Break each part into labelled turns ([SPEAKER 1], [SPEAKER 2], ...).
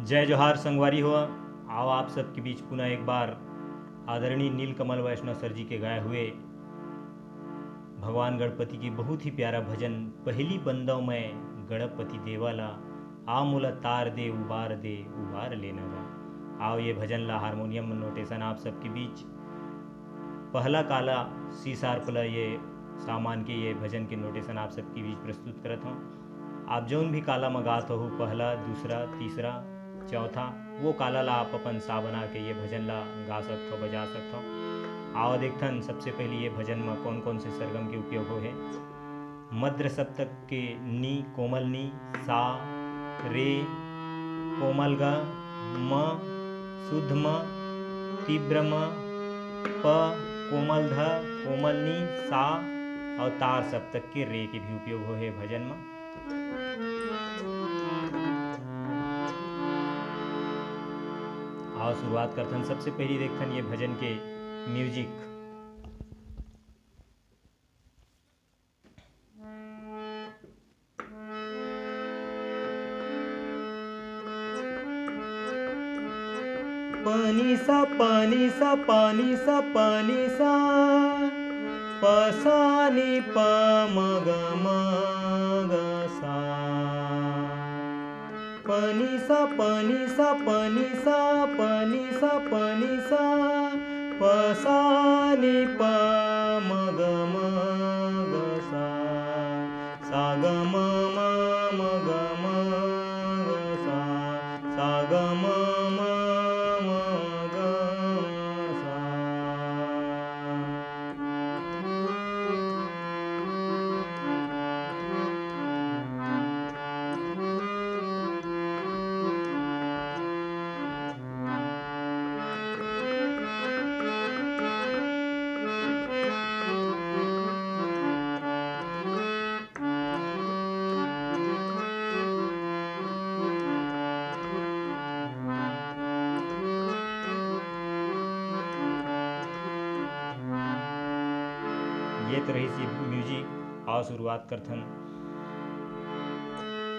[SPEAKER 1] जय जोहार संगवारी हो। आओ आप सबके बीच पुनः एक बार आदरणीय नीलकमल वैष्णव सर जी के गाए हुए भगवान गणपति की बहुत ही प्यारा भजन पहली बंदव में गणपति देवाला आ मोला तार दे उबार लेना गा। आओ ये भजन ला हारमोनियम नोटेशन आप सबके बीच पहला काला सी शार्प ला ये सामान के ये भजन के नोटेशन आप सबके बीच प्रस्तुत करत हूँ। आप जौन भी काला मगात हो पहला दूसरा तीसरा चौथा वो काला ला आप अपन सा बना के ये भजन ला गा सकते हो बजा सकते हो। आओ देखथन सबसे पहले ये भजन में कौन कौन से सरगम के उपयोग हो है। मद्र सप्तक के नी कोमल नी, सा रे कोमल ग, म शुद्ध म, तीव्र म, प कोमल ध कोमल नी सा और तार सप्तक के रे के भी उपयोग हो है भजन में। आओ शुरुआत करथन सबसे पहले देखथन ये भजन के म्यूजिक। पानी सा पानी सा पानी सा पानी सा पसानी प मग मग सा पानी सा पानी सा पानी सा पानी सा पानी सा पसानी प मग मग सा सा ग म मग मग सा ग म ये तो रही सी म्यूजिक। आओ शुरुआत करथन।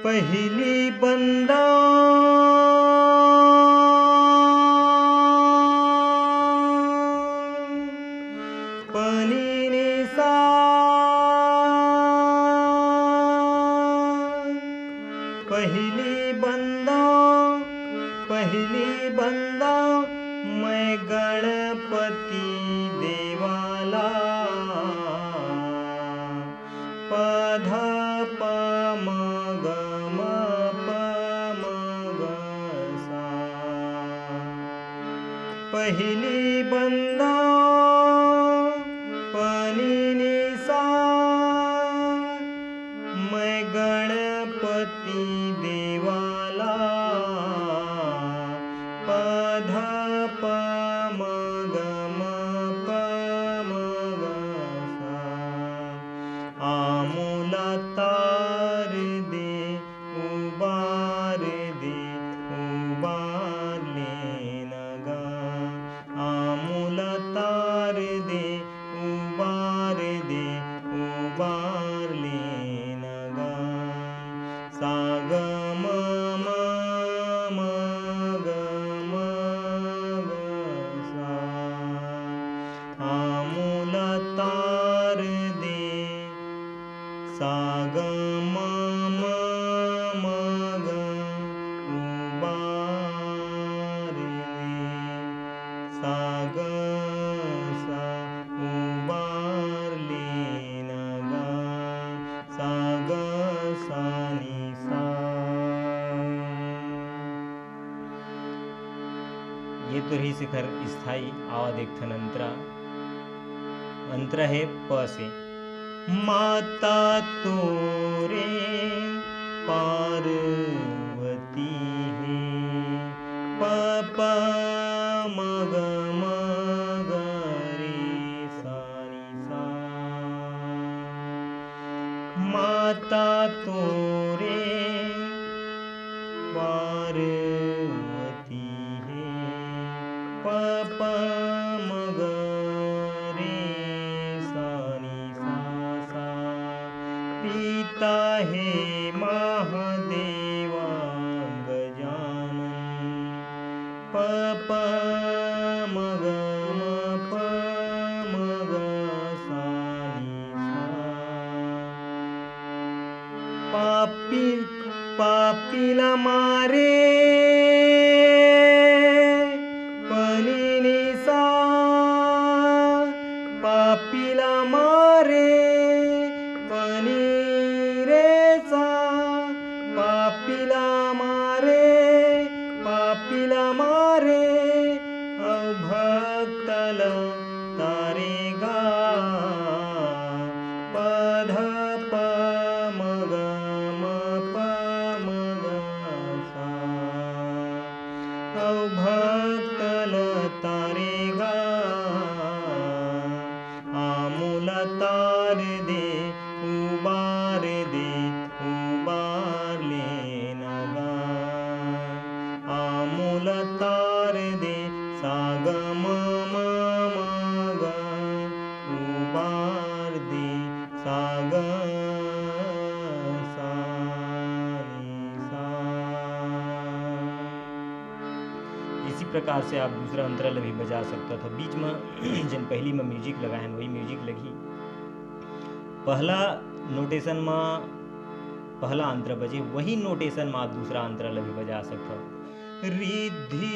[SPEAKER 1] पहली बंदा पनी ने सा पहली बंदा मैं गणपति देवाला पध प मग म प मग सा पहली बंदा पनी नि सा मैं गणपति देवाला पध प मग म प मग सा आमूला तार दे उबार लेना गा। आमूला तार दे उबार लेना गा। सा ग म ग सा आमूला तार दे सा ग म ग उबार सा ग सा उबार लेना गा। सा ग सा नि सा। ये तो रही शिखर स्थाई। आवा देखथन अंतरा। अंतरा है प से। माता तोरे पार्वती है प मग मग रे सा नि सा। माता तोरे पार्वती है प मग रे सा नि सा। पिता है महादेवा गजानन प प म ग म प म ग सा नि सा। पापीला मारे पनि नि सा, पापीला मारे पनि रे सा, पापीला मारे औ भक्तल तारे गा, पध प म ग म प म ग सा, औ भक्तल तारे गा, आमुल तार दे उबार लेन गा, आमुल तार दे सा ग म म ग, उबार दे सा ग सा नि सा। इसी प्रकार से आप दूसरा अंतराल भी बजा सकता था। बीच में जन पहली में म्यूजिक लगाए वही म्यूजिक लगी, पहला नोटेशन में पहला अंतर बजे, वही नोटेशन में आप दूसरा अंतराल भी बजा सकता। रिद्धि